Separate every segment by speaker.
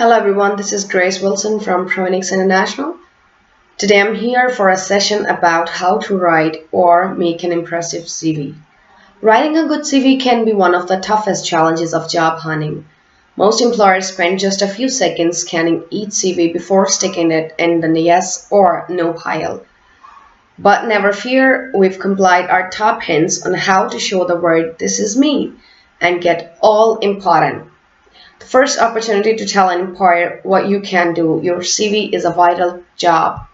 Speaker 1: Hello everyone, this is Grace Wilson from Proenix International. Today I'm here for a session about how to write or make an impressive CV. Writing a good CV can be one of the toughest challenges of job hunting. Most employers spend just a few seconds scanning each CV before sticking it in the yes or no pile. But never fear, we've compiled our top hints on how to show the word "this is me" and get all important. The first opportunity to tell an employer what you can do. Your CV is a vital part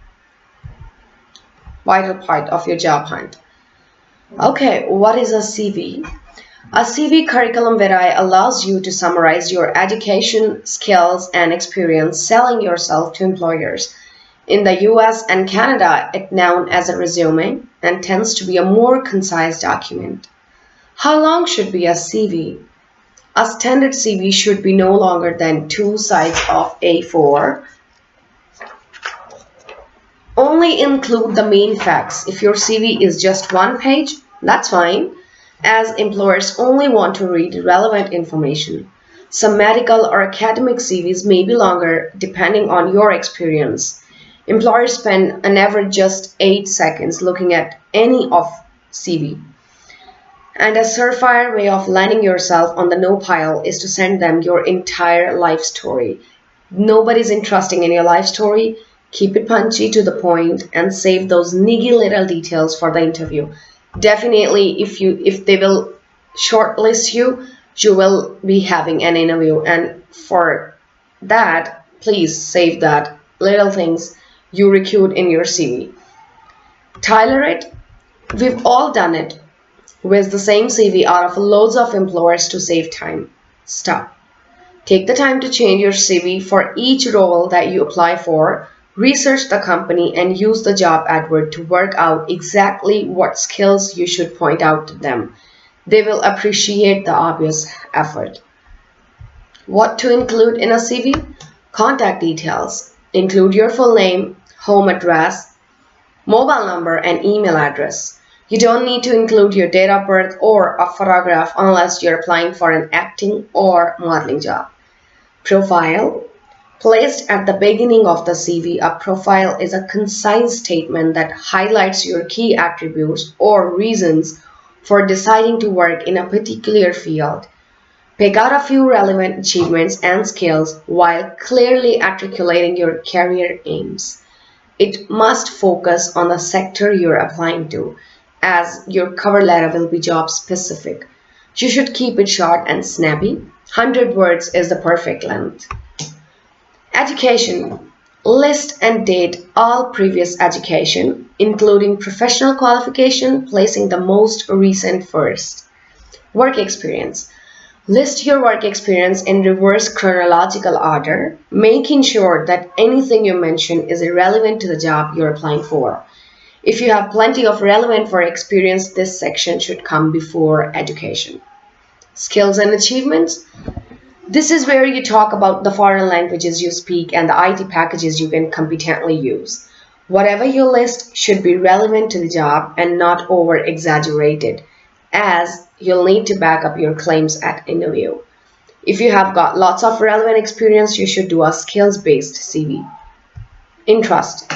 Speaker 1: of your job hunt. Okay, what is a CV? A CV curriculum vitae allows you to summarize your education, skills, and experience selling yourself to employers. In the US and Canada, it's known as a resume and tends to be a more concise document. How long should be a CV? A standard CV should be no longer than 2 sides of A4. Only include the main facts. If your CV is just 1 page, that's fine, as employers only want to read relevant information. Some medical or academic CVs may be longer depending on your experience. Employers spend an average just 8 seconds looking at any of CV. And a surefire way of landing yourself on the no pile is to send them your entire life story. Nobody's interested in your life story. Keep it punchy to the point and save those niggy little details for the interview. Definitely, if they will shortlist you, you will be having an interview. And for that, please save that little things you recruit in your CV. Tailor it. We've all done it with the same CV out of loads of employers to save time. Stop. Take the time to change your CV for each role that you apply for. Research the company and use the job advert to work out exactly what skills you should point out to them. They will appreciate the obvious effort. What to include in a CV? Contact details. Include your full name, home address, mobile number, and email address. You don't need to include your date of birth or a photograph unless you're applying for an acting or modeling job. Profile. Placed at the beginning of the CV, a profile is a concise statement that highlights your key attributes or reasons for deciding to work in a particular field. Pick out a few relevant achievements and skills while clearly articulating your career aims. It must focus on the sector you're applying to, as your cover letter will be job specific. You should keep it short and snappy. 100 words is the perfect length. Education. List and date all previous education, including professional qualification, placing the most recent first. Work experience. List your work experience in reverse chronological order, making sure that anything you mention is relevant to the job you're applying for. If you have plenty of relevant work experience, this section should come before education. Skills and achievements. This is where you talk about the foreign languages you speak and the IT packages you can competently use. Whatever you list should be relevant to the job and not over-exaggerated, as you'll need to back up your claims at interview. If you have got lots of relevant experience, you should do a skills-based CV. Interest.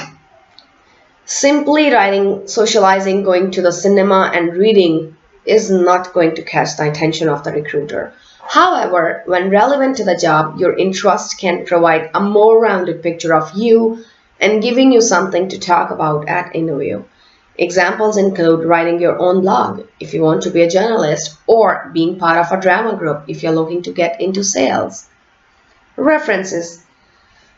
Speaker 1: Simply writing, socializing, going to the cinema, and reading is not going to catch the attention of the recruiter. However, when relevant to the job, your interest can provide a more rounded picture of you and giving you something to talk about at interview. Examples include writing your own blog if you want to be a journalist, or being part of a drama group if you're looking to get into sales. References.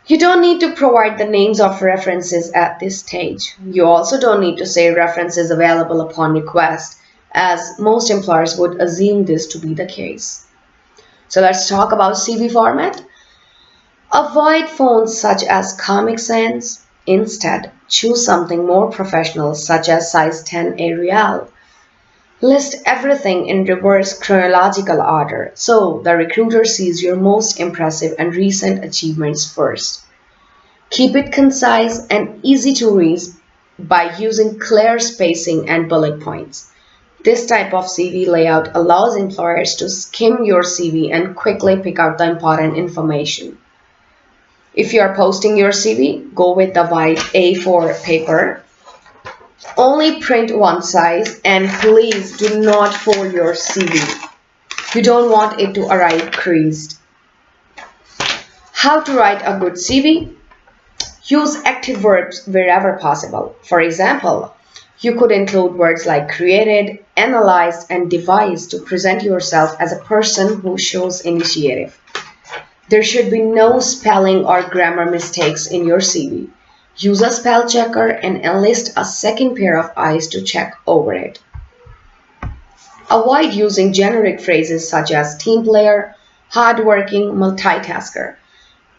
Speaker 1: You don't need to provide the names of references at this stage. You also don't need to say references available upon request, as most employers would assume this to be the case. So let's talk about CV format. Avoid fonts such as Comic Sans. Instead, choose something more professional such as size 10 Arial. List everything in reverse chronological order so the recruiter sees your most impressive and recent achievements first. Keep it concise and easy to read by using clear spacing and bullet points. This type of CV layout allows employers to skim your CV and quickly pick out the important information. If you are posting your CV, go with the white A4 paper. Only print one size, and please do not fold your CV. You don't want it to arrive creased. How to write a good CV? Use active verbs wherever possible. For example, you could include words like created, analyzed, and devised to present yourself as a person who shows initiative. There should be no spelling or grammar mistakes in your CV. Use a spell checker and enlist a second pair of eyes to check over it. Avoid using generic phrases such as team player, hardworking, multitasker.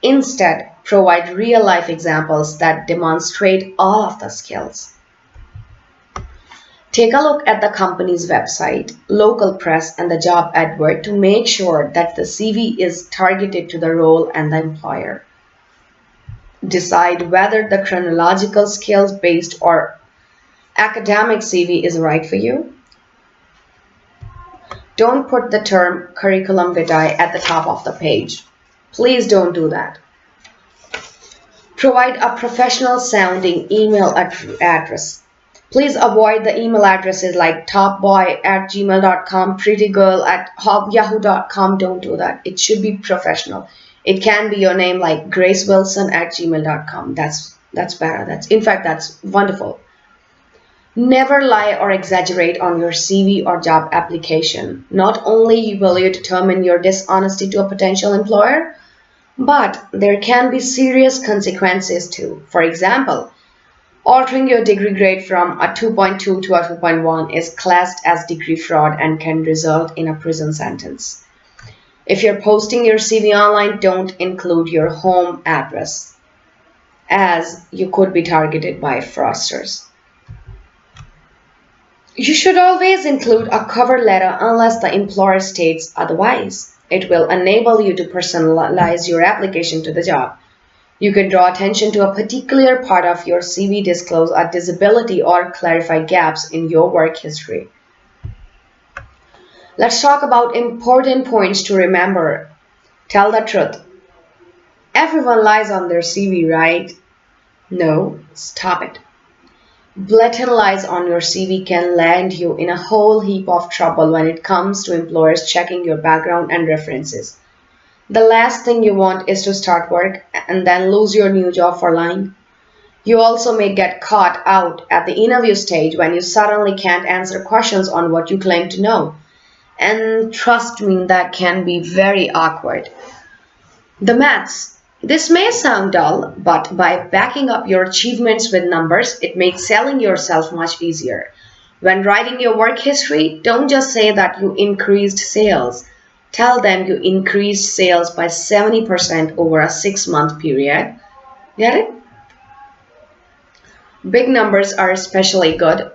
Speaker 1: Instead, provide real-life examples that demonstrate all of the skills. Take a look at the company's website, local press, and the job advert to make sure that the CV is targeted to the role and the employer. Decide whether the chronological skills-based or academic CV is right for you. Don't put the term curriculum vitae at the top of the page. Please don't do that. Provide a professional sounding email address. Please avoid the email addresses like topboy@gmail.com, prettygirl@yahoo.com. Don't do that. It should be professional. It can be your name like gracewilson@gmail.com. That's better. That's wonderful. Never lie or exaggerate on your CV or job application. Not only will you determine your dishonesty to a potential employer, but there can be serious consequences too. For example, altering your degree grade from a 2.2 to a 2.1 is classed as degree fraud and can result in a prison sentence. If you're posting your CV online, don't include your home address, as you could be targeted by fraudsters. You should always include a cover letter unless the employer states otherwise. It will enable you to personalize your application to the job. You can draw attention to a particular part of your CV, disclose a disability, or clarify gaps in your work history. Let's talk about important points to remember. Tell the truth. Everyone lies on their CV, right? No, stop it. Blatant lies on your CV can land you in a whole heap of trouble when it comes to employers checking your background and references. The last thing you want is to start work and then lose your new job for lying. You also may get caught out at the interview stage when you suddenly can't answer questions on what you claim to know. And trust me, that can be very awkward. The maths. This may sound dull, but by backing up your achievements with numbers, it makes selling yourself much easier. When writing your work history, don't just say that you increased sales. Tell them you increased sales by 70% over a 6-month period. Get it? Big numbers are especially good,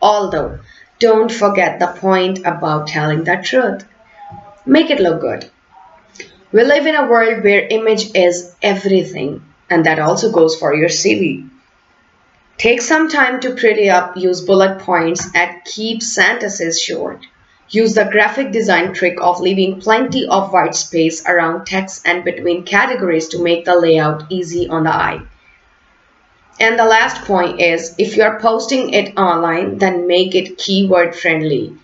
Speaker 1: although don't forget the point about telling the truth. Make it look good. We live in a world where image is everything, and that also goes for your CV. Take some time to pretty up, use bullet points, and keep sentences short. Use the graphic design trick of leaving plenty of white space around text and between categories to make the layout easy on the eye. And the last point is, if you are posting it online, then make it keyword friendly.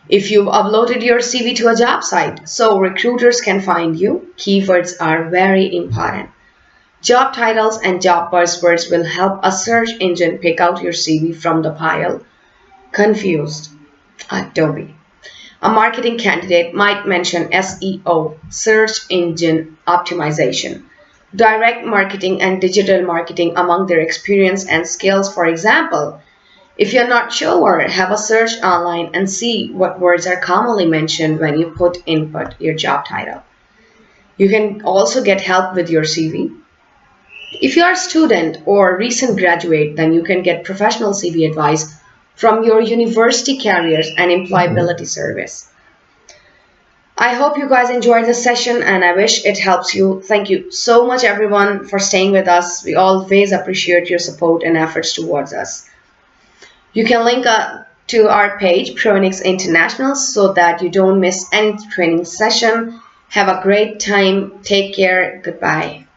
Speaker 1: If you've uploaded your CV to a job site so recruiters can find you, keywords are very important. Job titles and job buzzwords will help a search engine pick out your CV from the pile. Confused? Don't be. A marketing candidate might mention SEO, search engine optimization, direct marketing, and digital marketing among their experience and skills. For example, if you're not sure, have a search online and see what words are commonly mentioned when you input your job title. You can also get help with your CV. If you are a student or recent graduate, then you can get professional CV advice from your university careers and employability service. I hope you guys enjoyed this session and I wish it helps you. Thank you so much everyone for staying with us. We always appreciate your support and efforts towards us. You can link to our page, Proenix International, so that you don't miss any training session. Have a great time. Take care. Goodbye.